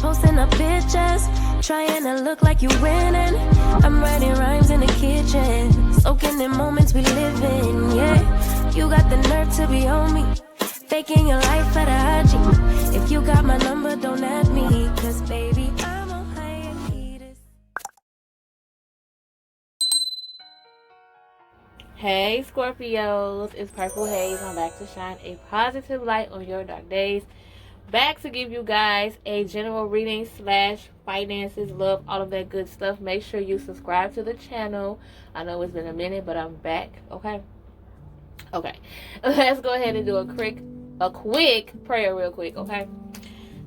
posting up pictures, trying to look like you winning. I'm writing rhymes in the kitchen, soaking in moments we live in, yeah. You got the nerve to be on me, faking your life for the IG. If you got my number, don't add me, cause baby, I'm on hiatus. Hey Scorpios, it's Purple Haze. I'm back to shine a positive light on your dark days. Back to give you guys a general reading / finances, love, all of that good stuff. Make sure you subscribe to the channel. I know it's been a minute, but I'm back. Okay. Let's go ahead and do a quick prayer real quick. Okay.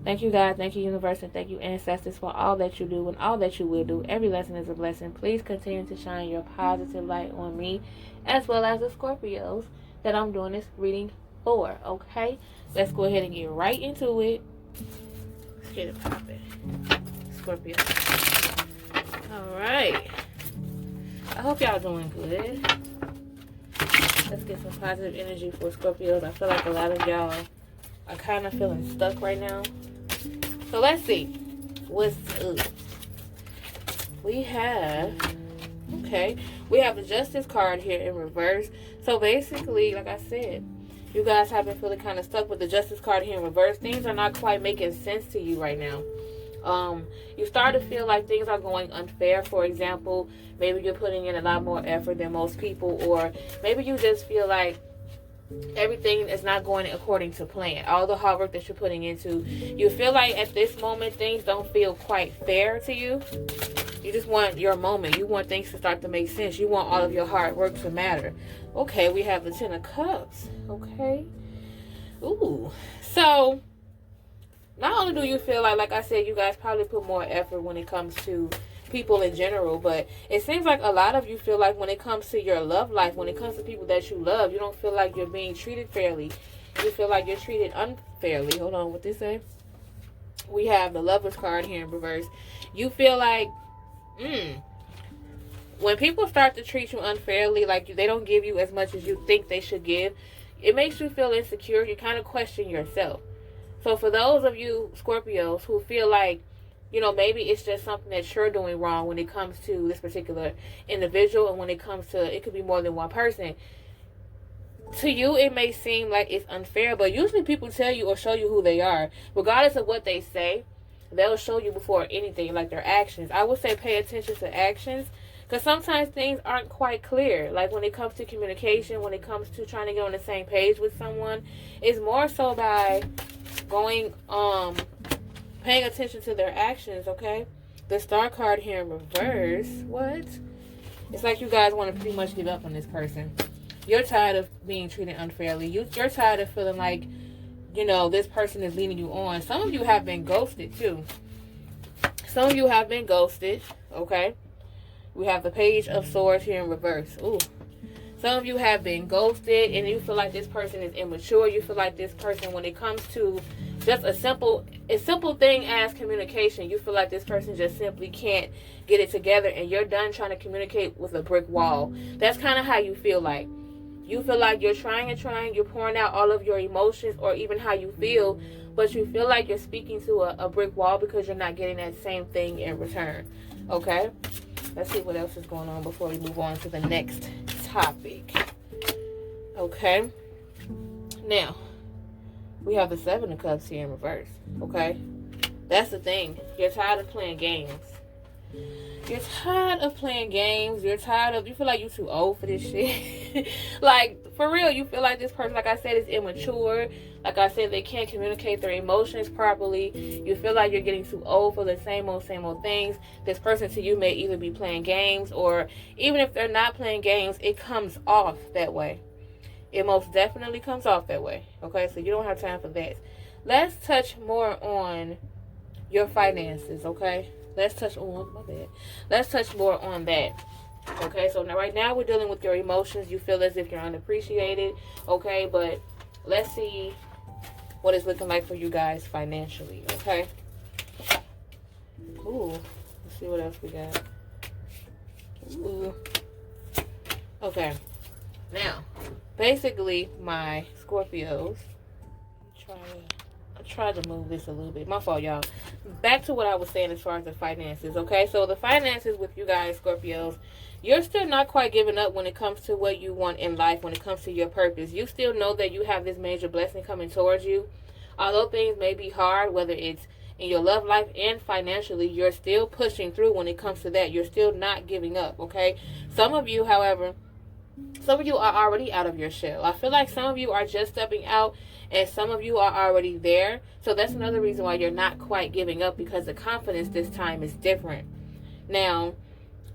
Thank you, God. Thank you, universe, and thank you, ancestors, for all that you do and all that you will do. Every lesson is a blessing. Please continue to shine your positive light on me, as well as the Scorpios that I'm doing this reading for. Okay, let's go ahead and get right into it. Let's get it popping, Scorpio. All right. I hope y'all doing good. Let's get some positive energy for Scorpios. I feel like a lot of y'all are kind of feeling stuck right now. So let's see what's up. We have the Justice card here in reverse. So basically, like I said, you guys have been feeling kind of stuck with the Justice card here in reverse. Things are not quite making sense to you right now. You start to feel like things are going unfair. For example, maybe you're putting in a lot more effort than most people, or maybe you just feel like everything is not going according to plan. All the hard work that you're putting into, you feel like at this moment things don't feel quite fair to you. You just want your moment. You want things to start to make sense. You want all of your hard work to matter. Okay, we have the Ten of Cups. Okay. Ooh. So, not only do you feel like I said, you guys probably put more effort when it comes to people in general, but it seems like a lot of you feel like when it comes to your love life, when it comes to people that you love, you don't feel like you're being treated fairly. You feel like you're treated unfairly. Hold on, what this say? We have the Lovers card here in reverse. You feel like when people start to treat you unfairly, like they don't give you as much as you think they should give, it makes you feel insecure. You kind of question yourself. So for those of you Scorpios who feel like, you know, maybe it's just something that you're doing wrong when it comes to this particular individual, and when it comes to, it could be more than one person. To you, it may seem like it's unfair, but usually people tell you or show you who they are. Regardless of what they say, they'll show you before anything, like their actions. I would say pay attention to actions, because sometimes things aren't quite clear. Like when it comes to communication, when it comes to trying to get on the same page with someone, it's more so by going, paying attention to their actions, okay? The Star card here in reverse. What? It's like you guys want to pretty much give up on this person. You're tired of being treated unfairly. You're tired of feeling like, you know, this person is leading you on. Some of you have been ghosted, too. Some of you have been ghosted, okay? We have the Page of Swords here in reverse. Ooh. Some of you have been ghosted, and you feel like this person is immature. You feel like this person, when it comes to just a simple thing as communication, you feel like this person just simply can't get it together, and you're done trying to communicate with a brick wall. That's kind of how you feel like. You feel like you're trying, you're pouring out all of your emotions or even how you feel, but you feel like you're speaking to a brick wall because you're not getting that same thing in return. Okay? Let's see what else is going on before we move on to the next topic. Okay? Now, we have the Seven of Cups here in reverse. Okay? That's the thing. You're tired of playing games. You're tired of playing games. You feel like you're too old for this shit. Like, for real, you feel like this person, like I said, is immature. Like I said, they can't communicate their emotions properly. You feel like you're getting too old for the same old things. This person to you may either be playing games, or even if they're not playing games, it comes off that way. It most definitely comes off that way. Okay, so you don't have time for that. Let's touch more on your finances, okay? Let's touch more on that. Okay, so now right now we're dealing with your emotions. You feel as if you're unappreciated, okay? But let's see what it's looking like for you guys financially, okay? Ooh, let's see what else we got. Ooh. Okay. Now, basically, my Scorpios, I'm try to move this a little bit. My fault, y'all. Back to what I was saying as far as the finances, okay? So the finances with you guys, Scorpios, you're still not quite giving up when it comes to what you want in life, when it comes to your purpose. You still know that you have this major blessing coming towards you. Although things may be hard, whether it's in your love life and financially, you're still pushing through when it comes to that. You're still not giving up, okay? Some of you, however, some of you are already out of your shell. I feel like some of you are just stepping out and some of you are already there. So that's another reason why you're not quite giving up, because the confidence this time is different. Now,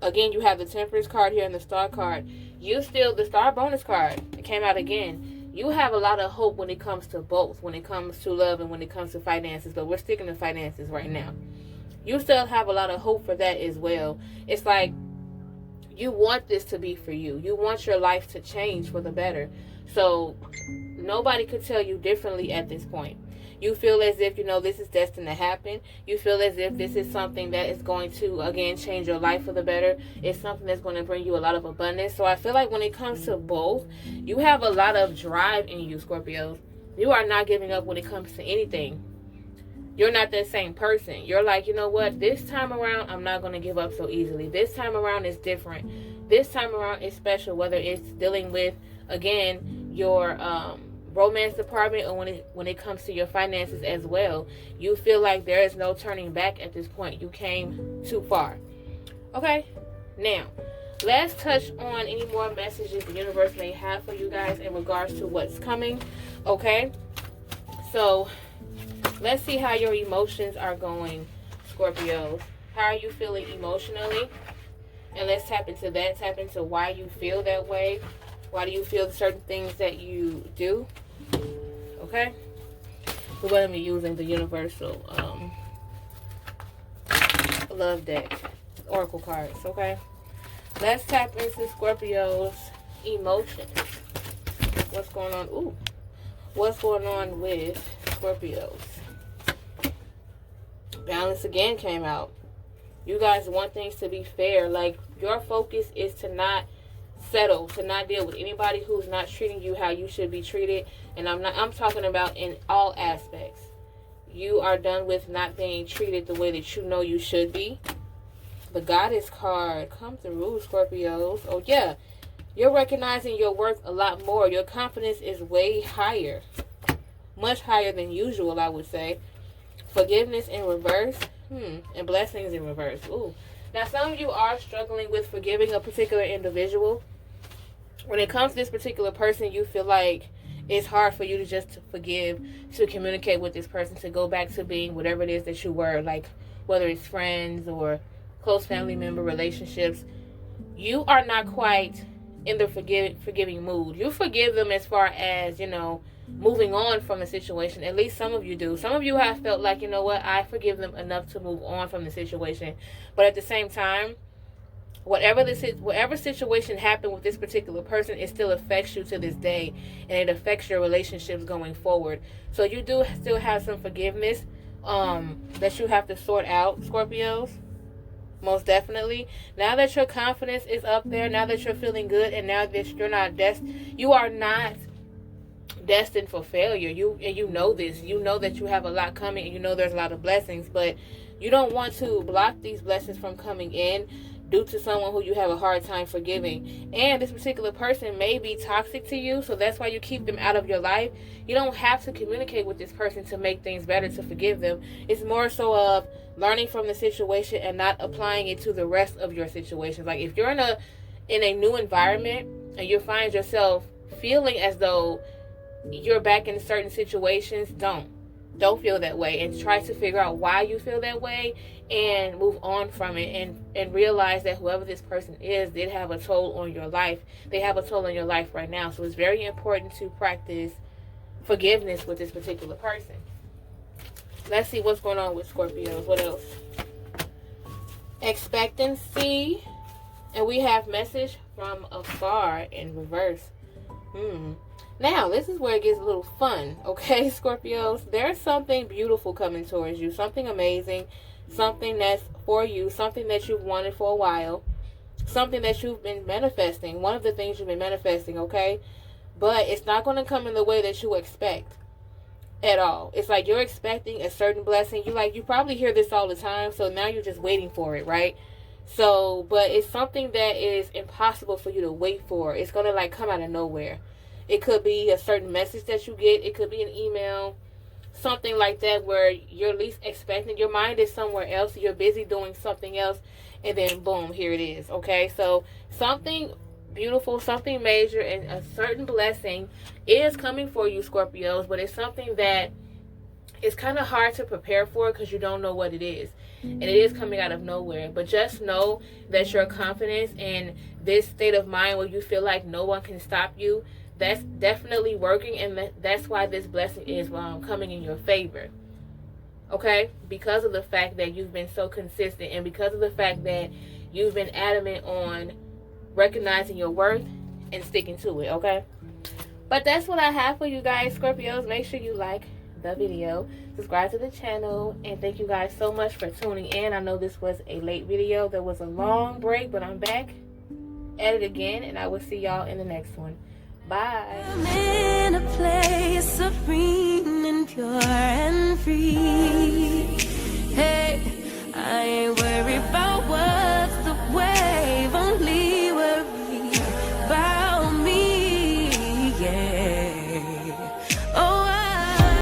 again, you have the Temperance card here and the Star card. You still, the Star bonus card, it came out again. You have a lot of hope when it comes to both, when it comes to love and when it comes to finances. But we're sticking to finances right now. You still have a lot of hope for that as well. It's like you want this to be for you. You want your life to change for the better. So nobody could tell you differently at this point. You feel as if, this is destined to happen. You feel as if this is something that is going to, again, change your life for the better. It's something that's going to bring you a lot of abundance. So I feel like when it comes to both, you have a lot of drive in you, Scorpios. You are not giving up when it comes to anything. You're not that same person. You're like, you know what? This time around, I'm not going to give up so easily. This time around is different. This time around is special, whether it's dealing with, again, your romance department or when it comes to your finances as well. You feel like there is no turning back at this point. You came too far. Okay? Now, let's touch on any more messages the universe may have for you guys in regards to what's coming. Okay? So, let's see how your emotions are going, Scorpios. How are you feeling emotionally? And let's tap into that. Tap into why you feel that way. Why do you feel certain things that you do? Okay? We're going to be using the Universal Love Deck. Oracle cards, okay? Let's tap into Scorpio's emotions. What's going on? Ooh. What's going on with Scorpios? Balance again came out. You guys want things to be fair. Like, your focus is to not settle, to not deal with anybody who's not treating you how you should be treated. And I'm talking about in all aspects. You are done with not being treated the way that you know you should be. The Goddess card, come through, Scorpios. Oh yeah, you're recognizing your worth a lot more. Your confidence is way higher, much higher than usual, I would say. Forgiveness in reverse, and blessings in reverse. Ooh. Now, some of you are struggling with forgiving a particular individual. When it comes to this particular person, you feel like it's hard for you to just forgive, to communicate with this person, to go back to being whatever it is that you were, like whether it's friends or close family member relationships. You are not quite in the forgiving mood. You forgive them as far as, moving on from a situation. At least some of you do. Some of you have felt like, I forgive them enough to move on from the situation. But at the same time, whatever situation happened with this particular person, it still affects you to this day, and it affects your relationships going forward. So you do still have some forgiveness that you have to sort out, Scorpios. Most definitely. Now that your confidence is up there, now that you're feeling good, and now that you are not destined for failure. You know this. You know that you have a lot coming, and you know there's a lot of blessings, but you don't want to block these blessings from coming in due to someone who you have a hard time forgiving. And this particular person may be toxic to you, so that's why you keep them out of your life. You don't have to communicate with this person to make things better, to forgive them. It's more so of learning from the situation and not applying it to the rest of your situations. Like, if you're in a new environment and you find yourself feeling as though you're back in certain situations, don't feel that way, and try to figure out why you feel that way and move on from it, and realize that whoever this person is did have a toll on your life. They have a toll on your life right now. So it's very important to practice forgiveness with this particular person. Let's see what's going on with Scorpios. What else? Expectancy. And we have message from afar in reverse. Now, this is where it gets a little fun, okay, Scorpios? There's something beautiful coming towards you, something amazing, something that's for you, something that you've wanted for a while, something that you've been manifesting, one of the things you've been manifesting, okay? But it's not going to come in the way that you expect. at all. It's like you're expecting a certain blessing. You probably hear this all the time, so now you're just waiting for it, right? So, but it's something that is impossible for you to wait for. It's going to like come out of nowhere. It could be a certain message that you get. It could be an email, something like that, where you're least expecting. Your mind is somewhere else. You're busy doing something else, and then boom, here it is. Okay, so something beautiful, something major, and a certain blessing is coming for you, Scorpios, but it's something that is kind of hard to prepare for because you don't know what it is, and it is coming out of nowhere. But just know that your confidence and this state of mind where you feel like no one can stop you, that's definitely working, and that's why this blessing is coming in your favor. Okay, because of the fact that you've been so consistent, and because of the fact that you've been adamant on recognizing your worth and sticking to it. Okay, but that's what I have for you guys, Scorpios. Make sure you like the video, subscribe to the channel, and thank you guys so much for tuning in. I know this was a late video. There was a long break, but I'm back at it again, and I will see y'all in the next one. Bye. I'm in a place serene and pure and free. Hey, I ain't worried about